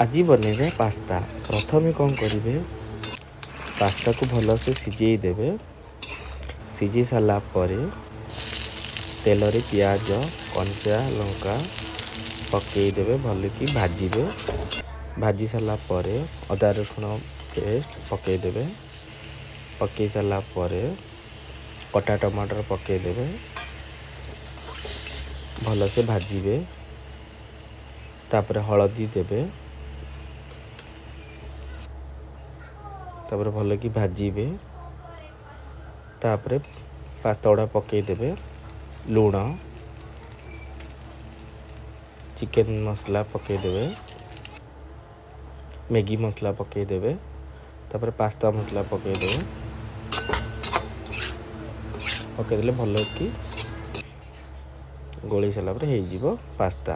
ଆଜି ବନେଇବେ ପାସ୍ତା। ପ୍ରଥମେ କ'ଣ କରିବେ, ପାସ୍ତାକୁ ଭଲସେ ସିଝେଇ ଦେବେ। ସିଝେଇ ସାରିଲା ପରେ ତେଲରେ ପିଆଜ, କଞ୍ଚା ଲଙ୍କା ପକାଇଦେବେ, ଭଲକି ଭାଜିବେ। ଭାଜି ସାରିଲା ପରେ ଅଦା ରସୁଣ ପେଷ୍ଟ ପକାଇଦେବେ। ପକାଇ ସାରିଲା ପରେ କଟା ଟମାଟର ପକାଇଦେବେ, ଭଲସେ ଭାଜିବେ। ତାପରେ ହଳଦୀ ଦେବେ, ତାପରେ ଭଲକି ଭାଜିବେ। ତାପରେ ପାସ୍ତା ଗୁଡ଼ା ପକାଇଦେବେ। ଲୁଣ, ଚିକେନ୍ ମସଲା ପକାଇଦେବେ, ମ୍ୟାଗି ମସଲା ପକାଇଦେବେ। ତାପରେ ପାସ୍ତା ମସଲା ପକାଇଦେବେ। ପକାଇଦେଲେ ଭଲକି ଗୋଳେଇ ସାରିଲା ପରେ ହେଇଯିବ ପାସ୍ତା।